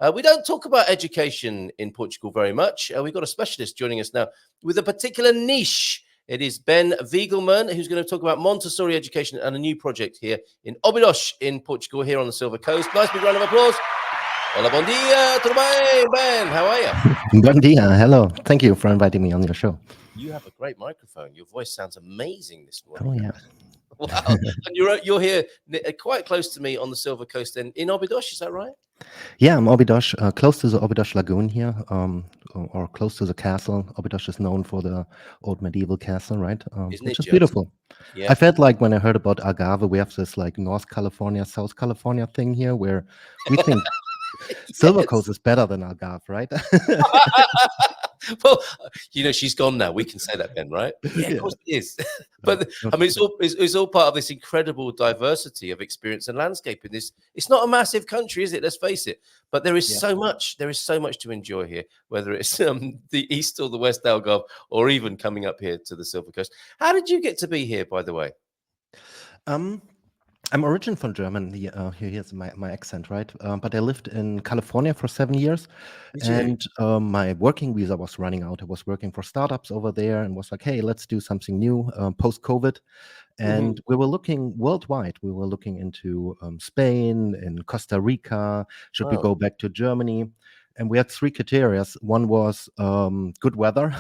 We don't talk about education in Portugal very much. We've got a specialist joining us now with a particular niche. It is Ben Wiegelman, who's going to talk about Montessori education and a new project here in Obidos in Portugal, here on the Silver Coast. Nice big round of applause. Hola, bom dia, tudo bem, Ben? How are you? Bon dia, hello. Thank you for inviting me on your show. You have a great microphone. Your voice sounds amazing this morning. Oh, yeah. Wow. And you're here quite close to me on the Silver Coast in Obidos, is that right? Yeah, I'm Obidos, close to the Obidos Lagoon here, or close to the castle. Obidos is known for the old medieval castle, right? Which is beautiful. Yeah. I felt like when I heard about Algarve, we have this like North California, South California thing here where we think Silver Coast is better than Algarve, right? Well, she's gone now. We can say that, Ben, right? Yeah, of course it is. But I mean, it's all part of this incredible diversity of experience and landscape in this. It's not a massive country, is it? Let's face it. But there is so much. There is so much to enjoy here, whether it's the East or the West Algarve, or even coming up here to the Silver Coast. How did you get to be here, by the way? I'm originally from Germany. Here's my accent, right? But I lived in California for 7 years, and my working visa was running out. I was working for startups over there, and was like, "Hey, let's do something new post-COVID." And we were looking worldwide. We were looking into Spain, in Costa Rica. Should we go back to Germany? And we had 3 criteria. One was good weather,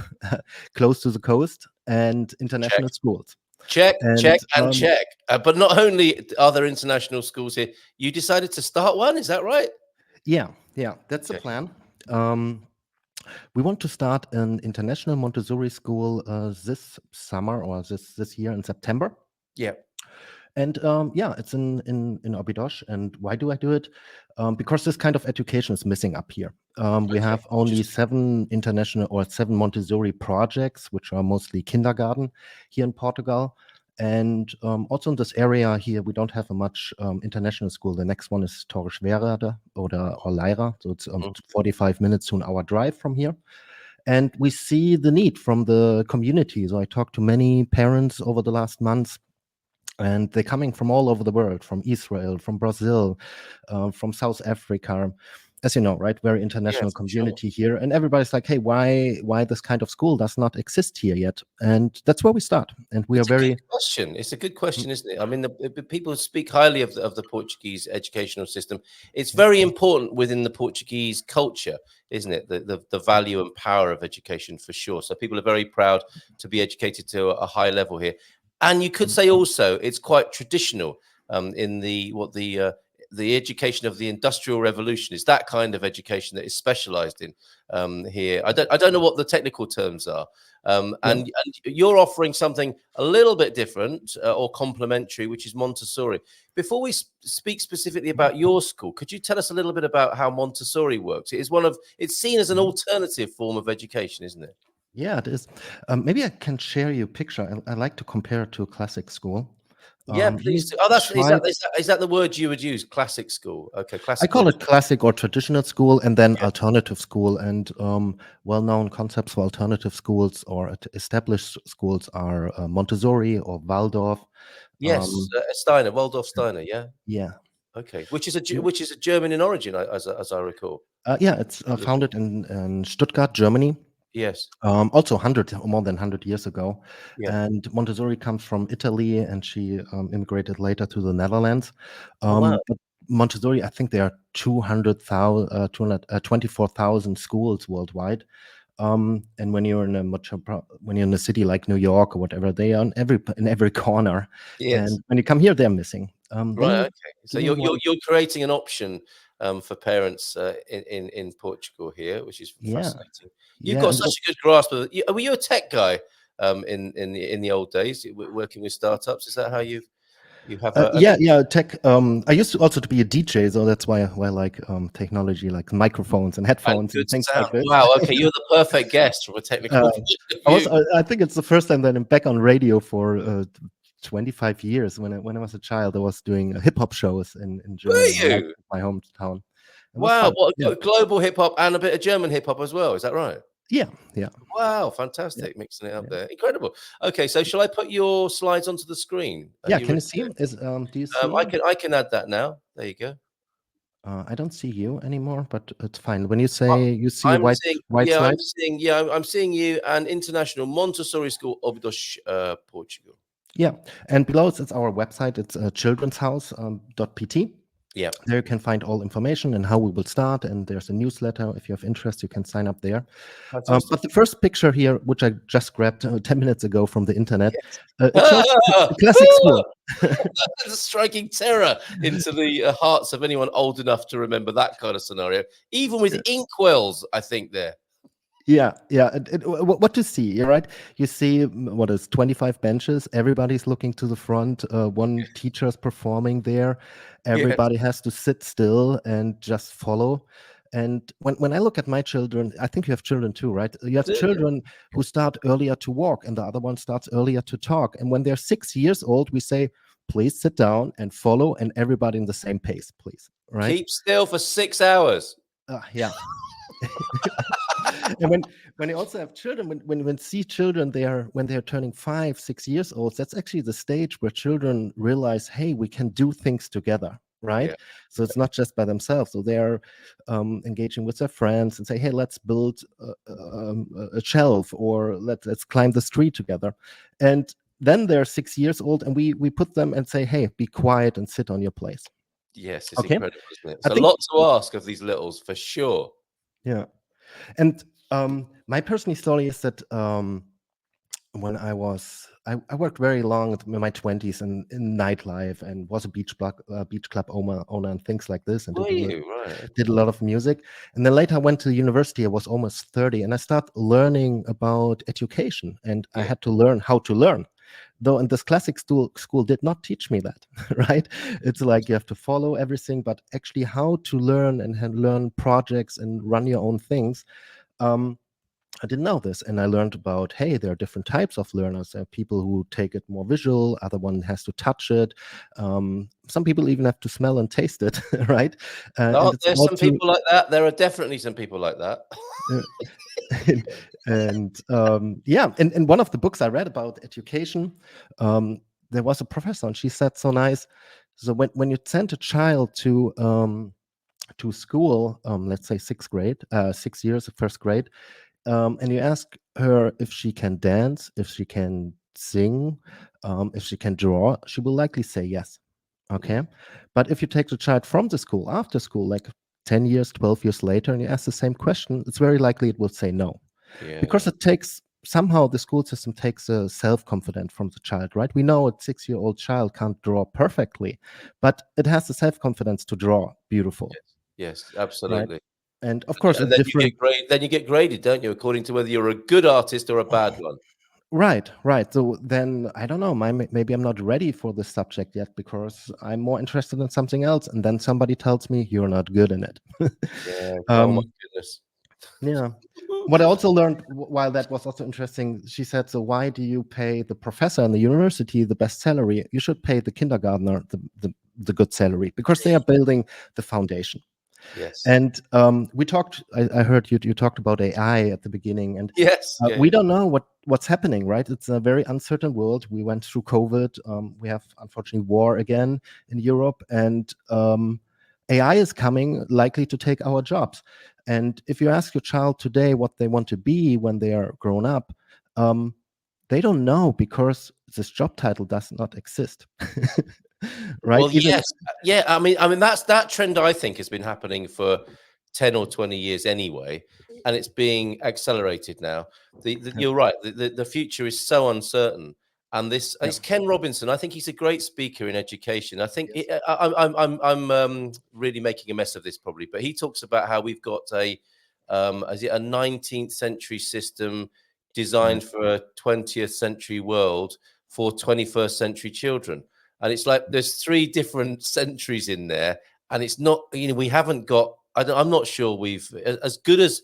close to the coast, and international schools. Check. But not only are there international schools here, you decided to start one. Is that right? Yeah. That's the plan. We want to start an international Montessori school this summer or this year in September. Yeah. And it's in Obidos. And why do I do it? Because this kind of education is missing up here. We have only 7 international or 7 Montessori projects, which are mostly kindergarten here in Portugal. And also in this area here, we don't have a much international school. The next one is Torres Vedras or Lyra. So it's 45 minutes to an hour drive from here. And we see the need from the community. So I talked to many parents over the last months. And they're coming from all over the world, from Israel, from Brazil, from South Africa, as you know, right? Very international community here. And everybody's like, hey, why this kind of school does not exist here yet? And that's where we start. And we are very... It's a good question, isn't it? I mean, the people speak highly of the Portuguese educational system. It's very important within the Portuguese culture, isn't it? The value and power of education, for sure. So people are very proud to be educated to a high level here. And you could say also it's quite traditional in the education of the Industrial Revolution. Is that kind of education that is specialized in here. I don't know what the technical terms are. And you're offering something a little bit different or complementary, which is Montessori. Before we speak specifically about your school, could you tell us a little bit about how Montessori works? It's seen as an alternative form of education, isn't it? Yeah, it is. Maybe I can share you a picture. I like to compare it to a classic school. Yeah, please do. Oh, is that the word you would use? Classic school. Okay, classic. I call it classic or traditional school, and then alternative school. And well-known concepts for alternative schools or established schools are Montessori or Waldorf. Yes, Steiner, Waldorf Steiner. Yeah. Yeah. Okay, which is a German in origin, as I recall. It's founded in Stuttgart, Germany. Yes. Also more than 100 years ago. Yeah. And Montessori comes from Italy, and she immigrated later to the Netherlands. Wow. But Montessori, I think there are 224,000 schools worldwide. And when you're in a city like New York or whatever, they are in every corner. Yes. And when you come here, they're missing. Right. Okay. So you're creating an option for parents in Portugal here, which is fascinating. You've got such a good grasp of it. Were you a tech guy in the old days, working with startups? Is that how you have? Tech. I used to also to be a DJ, so that's why I like technology, like microphones and headphones and things like this. Wow. Okay, you're the perfect guest from a technical point of view. I think it's the first time that I'm back on radio for 25 years. When I was a child, I was doing hip hop shows in Germany, my hometown. Wow, global hip hop and a bit of German hip hop as well. Is that right? Yeah. Wow, fantastic, mixing it up there. Incredible. Okay, so shall I put your slides onto the screen? Can you see? Do you see? I can add that now. There you go. I don't see you anymore, but it's fine. When you I- say you see a I'm white seeing, white yeah, slide, I'm seeing you and International Montessori School, Obidos, Portugal. yeah. And below it's our website. It's children's house .pt. Yeah, There you can find all information and how we will start. And there's a newsletter. If you have interest, you can sign up there. fantastic. But the first picture here, which I just grabbed 10 minutes ago from the internet, Yes. it shows the classic school. Striking terror into the hearts of anyone old enough to remember that kind of scenario, even with inkwells, I think there. Yeah, yeah. What to see, yeah, right? You see, what is 25 benches? Everybody's looking to the front. One teacher's performing there. Yes, Everybody has to sit still and just follow. And when I look at my children, I think you have children too, right? You I have do. Yeah. children who start earlier to walk, and the other one starts earlier to talk. And when they're 6 years old, we say, please sit down and follow, and everybody in the same pace, please, right? Keep still for 6 hours. Yeah. And when you also have children, when see children, when they're turning 5, 6 years old, that's actually the stage where children realize, hey, we can do things together, right? Yeah. So it's not just by themselves. So they're engaging with their friends and say, hey, let's build a shelf, or let's climb this tree together. And then they're 6 years old, and we put them and say, hey, be quiet and sit on your place. Yes, it's Okay. incredible, isn't it? It's I a think, lot to ask of these littles, for sure. yeah. And my personal story is that when I worked very long in my 20s in nightlife, and was a beach club owner and things like this, and Were you? Right. did a lot of music. And then later I went to university. I was almost 30, and I started learning about education, and I Yeah. had to learn how to learn. Though, and this classic school did not teach me that, right? It's like you have to follow everything, but actually how to learn and learn projects and run your own things. Um, I didn't know this, and I learned about, hey, there are different types of learners. There are people who take it more visual, other one has to touch it. Some people even have to smell and taste it, right? And Oh, it's there's about some to people like that. There are definitely some people like that. uh, and yeah, in one of the books I read about education, um, there was a professor, and she said so nice. So when you send a child to school, let's say sixth grade, 6 years, first grade, and you ask her if she can dance, if she can sing, if she can draw, she will likely say yes. Okay. Mm, But if you take the child from the school, after school, like 10 years, 12 years later, and you ask the same question, it's very likely it will say no. yeah. Because it takes, somehow the school system takes a self-confidence from the child, right? We know a 6-year-old child can't draw perfectly, but it has the self-confidence to draw beautiful, Yes. Yes, right? absolutely. And of course, a And then you different. get then you get graded, don't you, according to whether you're a good artist or a bad one. Right, right. So then I don't know. Maybe I'm not ready for this subject yet because I'm more interested in something else. And then somebody tells me you're not good in it. Yeah. Oh my um, goodness. yeah. What I also learned while that was also interesting, she said, so why do you pay the professor in the university the best salary? You should pay the kindergartner the good salary, because they are building the foundation. Yes. And we talked. I heard you talked about AI at the beginning, and Yes. Yeah. we Yeah. don't know what's happening. Right? It's a very uncertain world. We went through COVID. We have unfortunately war again in Europe, and AI is coming, likely to take our jobs. And if you ask your child today what they want to be when they are grown up, um, they don't know, because this job title does not exist. Right? Well, Even yes. Yeah. I mean, that's that trend I think has been happening for 10 or 20 years anyway, and it's being accelerated now. yeah, You're right. The future is so uncertain. And this, yeah. it's Ken Robinson. I think he's a great speaker in education. I think Yes. I'm really making a mess of this probably, but he talks about how we've got is it a 19th century system Right. designed for a 20th century world for 21st century children. And it's like there's three different centuries in there, and it's not, we haven't got. I'm not sure we've, as good as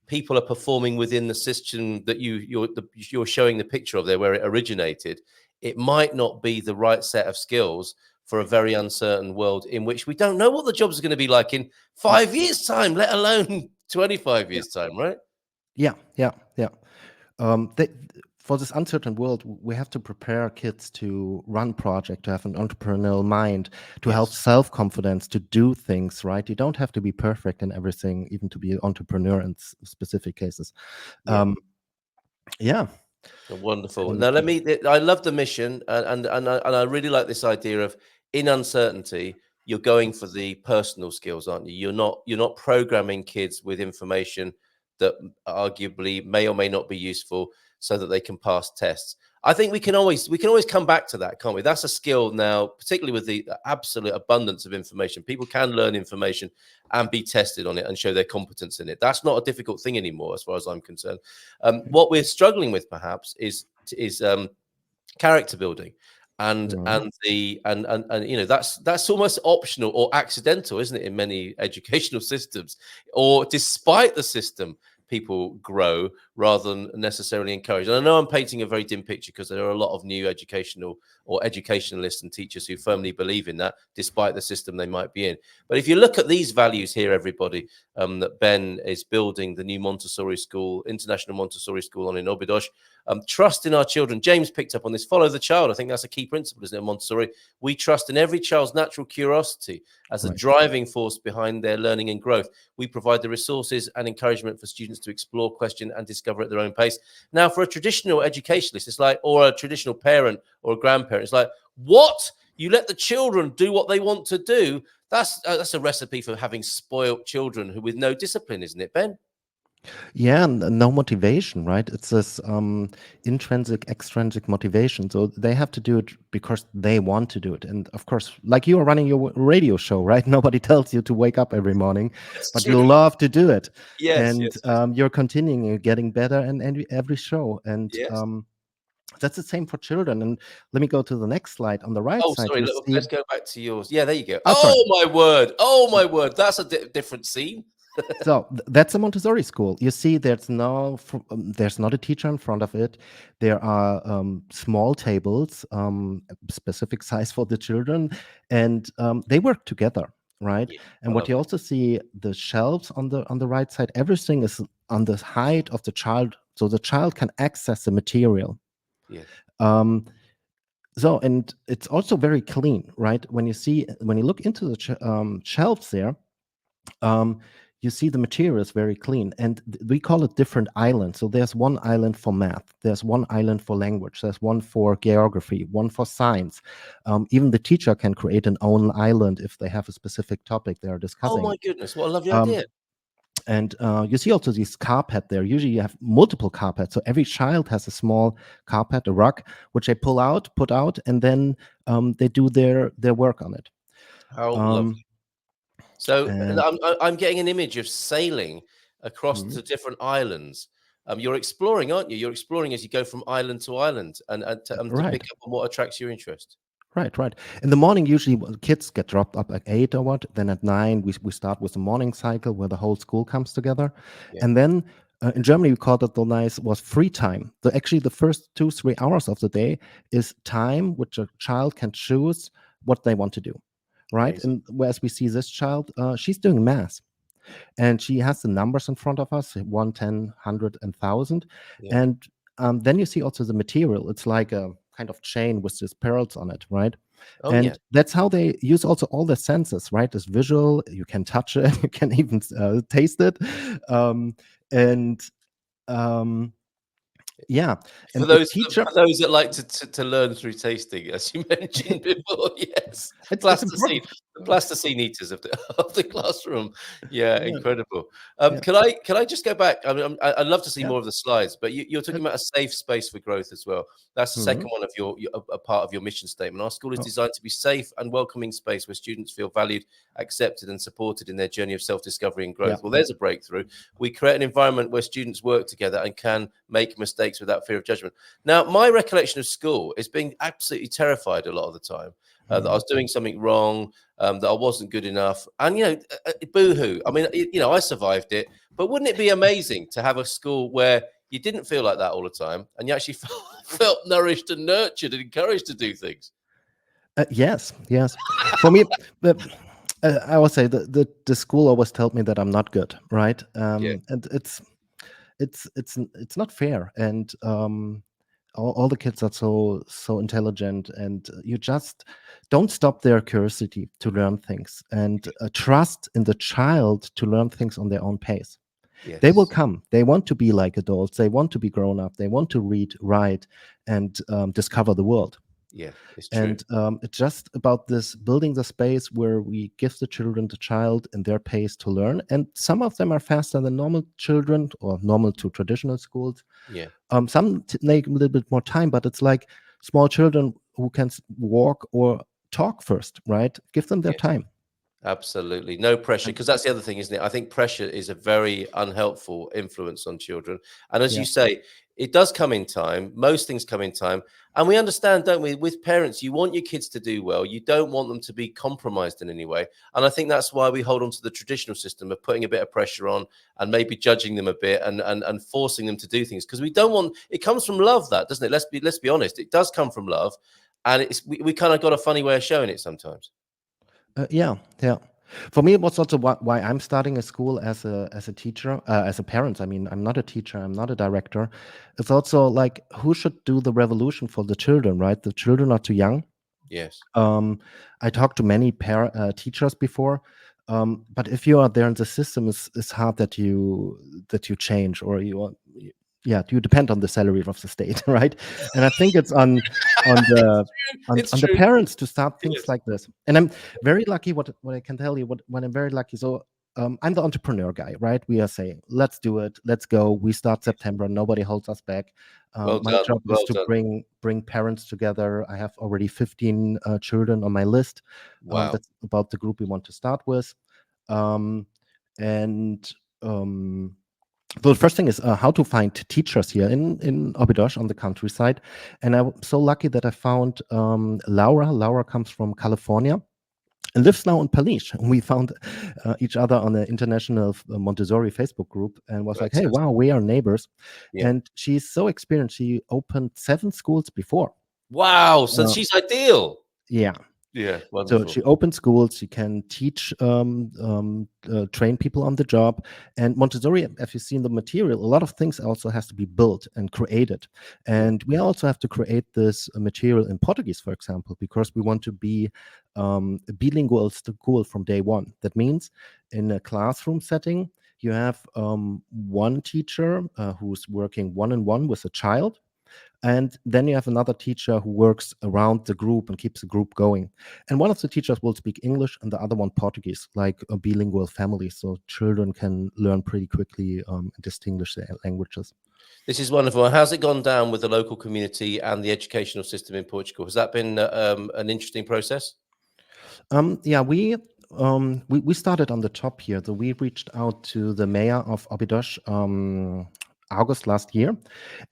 people are performing within the system that you're showing the picture of there, where it originated. It might not be the right set of skills for a very uncertain world in which we don't know what the jobs are going to be like in Yeah. 5 years' time, let alone 25 Yeah. years' time, right? Yeah. Yeah. Yeah. They, for this uncertain world, we have to prepare kids to run project, to have an entrepreneurial mind, to have Yes. self-confidence, to do things, right? You don't have to be perfect in everything, even to be an entrepreneur in specific cases. Yeah. Yeah. Wonderful. And Now, I love the mission, and I really like this idea of in uncertainty, you're going for the personal skills, aren't you? You're not programming kids with information that arguably may or may not be useful so that they can pass tests. I think we can always come back to that, can't we? That's a skill now, particularly with the absolute abundance of information. People can learn information and be tested on it and show their competence in it. That's not a difficult thing anymore, as far as I'm concerned. What we're struggling with, perhaps, is character building, and Mhm. and the and that's almost optional or accidental, isn't it, in many educational systems, or despite the system, people grow rather than necessarily encourage. And I know I'm painting a very dim picture because there are a lot of new educational or educationalists and teachers who firmly believe in that, despite the system they might be in. But if you look at these values here, everybody, that Ben is building the new Montessori school, International Montessori School on in Obidos. Trust in our children. James picked up on this. Follow the child. I think that's a key principle, isn't it, Montessori? We trust in every child's natural curiosity as a Right. driving force behind their learning and growth. We provide the resources and encouragement for students to explore, question, and discover at their own pace. Now, for a traditional educationalist, it's like, or a traditional parent or a grandparent, it's like, what? You let the children do what they want to do? That's a recipe for having spoiled children who with no discipline, isn't it, Ben? Yeah, no motivation, right? It's this intrinsic, extrinsic motivation. So they have to do it because they want to do it. And of course, like you are running your radio show, right? Nobody tells you to wake up every morning, That's but you true. love to do it. Yes, And yes, yes. you're continuing, you're getting better in every show. And Yes. that's the same for children. And let me go to the next slide. On the right Oh, side, sorry. you Look, see, let's go back to yours. Yeah, there you go. oh, sorry. Oh my word! Oh my word! That's a different scene. So that's a Montessori school. You see, there's not a teacher in front of it. There are small tables, specific size for the children, and they work together, right? Yeah, I And what love you it. also see, the shelves on the right side, everything is on the height of the child, so the child can access the material. Yeah. Um, so, and it's also very clean, right? When you look into the shelves there, um, you see the material is very clean, and we call it different islands. So there's one island for math, there's one island for language, there's one for geography, one for science. Even the teacher can create an own island if they have a specific topic they are Oh discussing. my goodness! What a lovely um, idea. and you see also this carpet there. Usually you have multiple carpets, so every child has a small carpet, a rug, which they put out, and then they do their work on it. How um, lovely. So and I'm getting an image of sailing across Mhm. the different islands. You're exploring, aren't you? You're exploring as you go from island to island, and to pick Right. up on what attracts your interest. Right, right. In the morning, usually kids get dropped up at 8 or what. Then at 9, we start with the morning cycle where the whole school comes together. Yeah. And then in Germany, we called it was free time. So actually, the first 2, 3 hours of the day is time which a child can choose what they want to do. Right. Amazing. And whereas we see this child, she's doing math, and she has the numbers in front of us, 1, 10, 100, and 1,000. Yeah. And then you see also the material. It's like a kind of chain with these pearls on it, right? Oh yeah. And that's how they use also all the senses, right? This visual, you can touch it, you can even taste it. um, and um, yeah, For and the those teacher, for those that like to learn through tasting, as you mentioned before, yes, it's plasticine, important. the plasticine eaters of the of the classroom. Yeah, Yeah, incredible. yeah, Can I just go back? I mean, I'd love to see yeah. more of the slides, but you're Uh, talking about a safe space for growth as well. That's the mhm. second one of your a part of your mission statement. Our school is Oh, designed to be safe and welcoming space where students feel valued, accepted, and supported in their journey of self-discovery and yeah. growth. Well, there's a breakthrough. We create an environment where students work together and can make mistakes without fear of judgment. Now, my recollection of school is being absolutely terrified a lot of the time that I Mhm. was doing something wrong, that I wasn't good enough, and boo-hoo. I mean, I survived it, but wouldn't it be amazing to have a school where you didn't feel like that all the time, and you actually felt nourished and nurtured and encouraged to do things? Yes, yes. For me, the, I would say the school always told me that I'm not good, right? Yeah, And it's not fair. And all the kids are so intelligent, and you just don't stop their curiosity to learn things, and trust in the child to learn things on their own pace. They will Yes. come. They want to be like adults. They want to be grown up. They want to read, write, and discover the world. Yeah, it's true. And it's just about this building the space where we give the children the child in their pace to learn. And some of them are faster than normal children or normal to traditional schools. Yeah. Some take a little bit more time, but it's like small children who can walk or talk first, right? Give them their Yes. time. Absolutely. No pressure, And because that's the other thing, isn't it? I think pressure is a very unhelpful influence on children. And as yeah, you say, it does come in time. Most things come in time. And we understand, don't we? With parents, you want your kids to do well. You don't want them to be compromised in any way. And I think that's why we hold on to the traditional system of putting a bit of pressure on and maybe judging them a bit and forcing them to do things. Because we don't want, it comes from love, that, doesn't it? Let's be honest. It does come from love. And we kind of got a funny way of showing it sometimes. yeah, yeah. For me, it was also why I'm starting a school as a teacher, as a parent. I mean, I'm not a teacher, I'm not a director. It's also like, who should do the revolution for the children, right? The children are too young. Yes. I talked to many teachers before, but if you are there in the system, it's hard that you change, or yeah, you depend on the salary of the state, right? And I think it's on the It's on the true. parents to start things Yes. like this. And I'm very lucky. What I can tell you, what I'm very lucky. So I'm the entrepreneur guy, right? We are saying, let's do it, let's go. We start September. Nobody holds us back. Well My done. job is Well to done. bring parents together. I have already 15 children on my list. Wow. That's about the group we want to start with. Um, and so the first thing is how to find teachers here in Obidos on the countryside. And I'm so lucky that I found Laura. Laura comes from California and lives now in Palish. We found each other on an international Montessori Facebook group and was like, hey, Fantastic. wow, we are neighbors. Yeah. And she's so experienced. She opened 7 schools before. Wow. So Uh, she's ideal. yeah. Yeah. So Wonderful. she opened schools. She can teach, train people on the job. And Montessori, if you see in the material, a lot of things also has to be built and created. Yeah. And we also have to create this material in Portuguese, for example, because we want to be a bilingual school from day one. That means in a classroom setting, you have one teacher who's working one-on-one with a child, and then you have another teacher who works around the group and keeps the group going. And one of the teachers will speak English and the other one Portuguese, like a bilingual family. So children can learn pretty quickly and distinguish their languages. This is wonderful. How's it gone down with the local community and the educational system in Portugal? Has that been an interesting process? Yeah, we started on the top here. So we reached out to the mayor of Obidos August last year,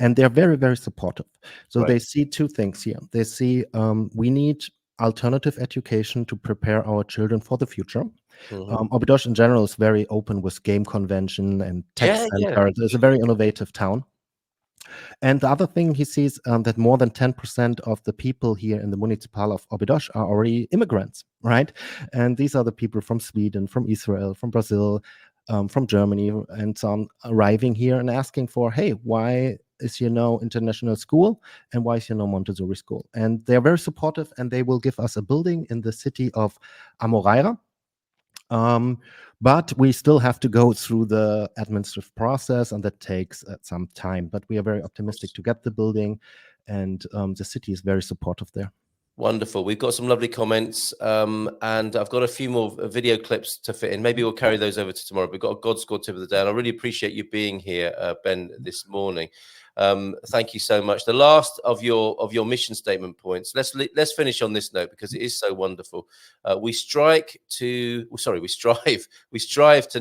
and they're very, very supportive. So Right. they see 2 things here. They see we need alternative education to prepare our children for the future. Hmm. Obidos in general is very open with game convention and tech Yeah. Yeah. center. It's a very innovative town. And the other thing he sees that more than 10% of the people here in the municipal of Obidos are already immigrants, right? And these are the people from Sweden, from Israel, from Brazil, from Germany, and so on, arriving here and asking for, hey, why is here no international school and why is here no Montessori school? And they're very supportive, and they will give us a building in the city of Amoreira. But we still have to go through the administrative process, and that takes some time. But we are very optimistic to get the building, and the city is very supportive there. Wonderful. We've got some lovely comments, and I've got a few more video clips to fit in. Maybe we'll carry those over to tomorrow. We've got a God Squad tip of the day, and I really appreciate you being here, Ben, this morning. Thank you so much. The last of your mission statement points. Let's finish on this note because it is so wonderful. We strive to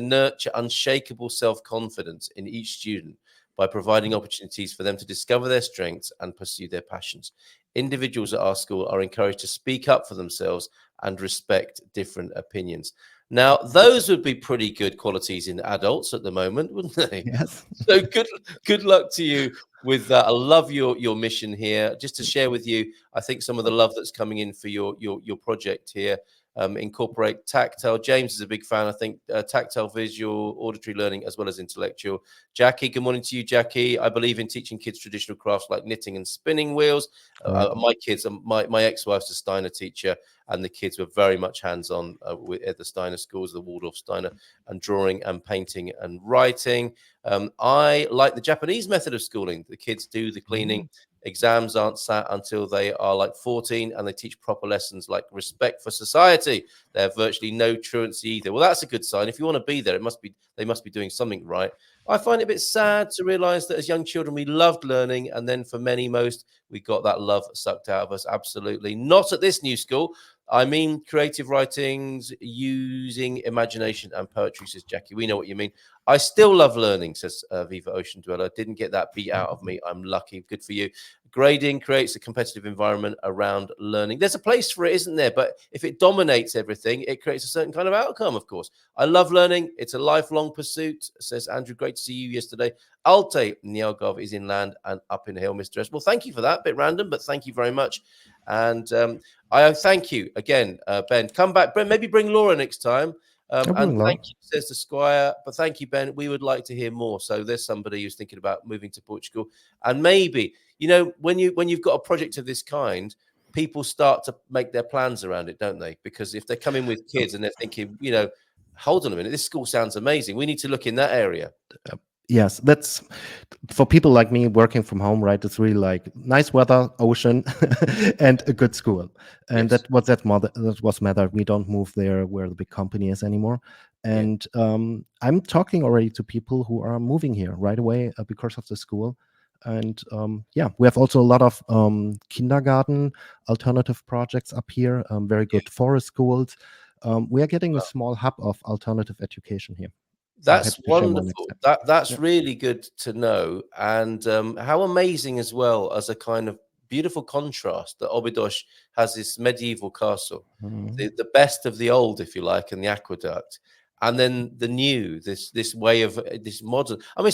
nurture unshakable self-confidence in each student by providing opportunities for them to discover their strengths and pursue their passions. Individuals at our school are encouraged to speak up for themselves and respect different opinions. Now, those would be pretty good qualities in adults at the moment, wouldn't they? Yes. So good luck to you with that. I love your mission here. Just to share with you, I think some of the love that's coming in for your project here. incorporate tactile. James is a big fan, I think, tactile, visual, auditory learning, as well as intellectual. Jackie, good morning to you, Jackie. I believe in teaching kids traditional crafts like knitting and spinning wheels. My kids, my ex-wife's a Steiner teacher, and the kids were very much hands-on at the Steiner schools, the Waldorf Steiner, and drawing and painting and writing. I like the Japanese method of schooling. The kids do the cleaning. Exams aren't sat until they are like 14, and they teach proper lessons like respect for society. They have virtually no truancy either. Well, that's a good sign. If you want to be there, they must be doing something right. I find it a bit sad to realize that as young children, we loved learning, and then for most, we got that love sucked out of us. Absolutely not at this new school. I mean, creative writings, using imagination and poetry, says Jackie. We know what you mean. I still love learning, says Viva Ocean Dweller. Didn't get that beat out of me. I'm lucky. Good for you. Grading creates a competitive environment around learning. There's a place for it, isn't there? But if it dominates everything, it creates a certain kind of outcome, of course. I love learning. It's a lifelong pursuit, says Andrew. Great to see you yesterday. Alte Nialgov is inland and up in hill, Mr. S. Well, thank you for that. Bit random, but thank you very much. And I thank you again, Ben. Come back, Ben. Maybe bring Laura next time. And thank you, says the Squire. But thank you, Ben. We would like to hear more. So there's somebody who's thinking about moving to Portugal, and maybe, you know, when you've got a project of this kind, people start to make their plans around it, don't they? Because if they come in with kids and they're thinking, you know, hold on a minute, this school sounds amazing, we need to look in that area. Yes, that's for people like me working from home, right? It's really like nice weather, ocean, and a good school. And Yes. that was matter. We don't move there where the big company is anymore. And I'm talking already to people who are moving here right away because of the school. And we have also a lot of kindergarten alternative projects up here, very good forest schools. We are getting a small hub of alternative education here. That's wonderful. That's really good to know. And how amazing as well, as a kind of beautiful contrast, that Obidos has this medieval castle, the best of the old, if you like, and the aqueduct, and then the new, this way of this modern. I mean,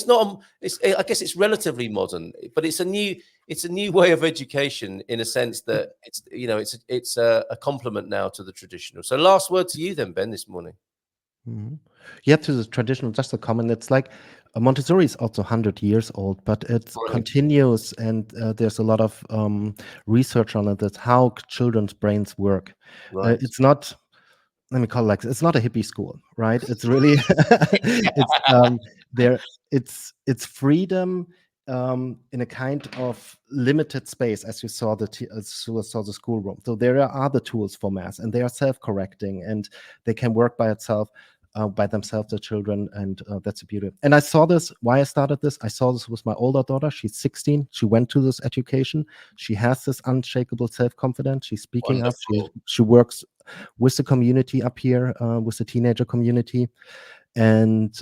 I guess it's relatively modern, but it's a new way of education, in a sense that it's a complement now to the traditional. So last word to you then, Ben, this morning. Yeah, to the traditional, just a comment. It's like Montessori is also 100 years old, but it continues, and there's a lot of research on it. That's how children's brains work. It's not, let me call it like, it's not a hippie school, right? It's really it's freedom in a kind of limited space, as you saw the schoolroom. So there are other tools for math, and they are self-correcting, and they can work by themselves, the children, and that's a beauty. And I saw this. Why I started this? I saw this with my older daughter. She's 16. She went to this education. She has this unshakable self-confidence. She's speaking up. She works with the community up here, with the teenager community, and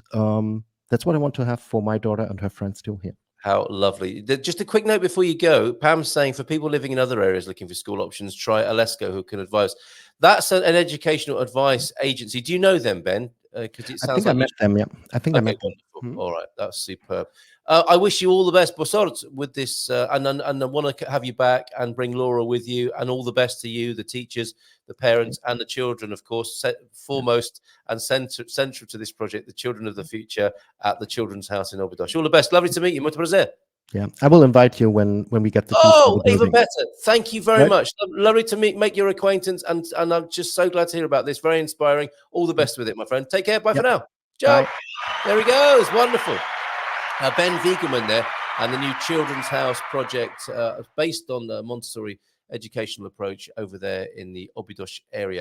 that's what I want to have for my daughter and her friends too here. How lovely. Just a quick note before you go. Pam's saying, for people living in other areas looking for school options, try Alesco, who can advise. That's an educational advice agency. Do you know them, Ben? Because it sounds I met them. Yeah, I think I met them. All right, that's superb. I wish you all the best, Bossart, with this, and I want to have you back and bring Laura with you, and all the best to you, the teachers, the parents, and the children, of course, foremost and central to this project, the children of the future at the Children's House in Obidos. All the best. Lovely to meet you. Muito prazer. Yeah, I will invite you when we get the keys. Oh, even better. Thank you very much. Lovely to make your acquaintance, and I'm just so glad to hear about this. Very inspiring. All the best with it, my friend. Take care. Bye for now. Ciao. Bye. There he goes. Wonderful. Ben Wiegelman there, and the new Children's House project based on the Montessori educational approach over there in the Obidos area.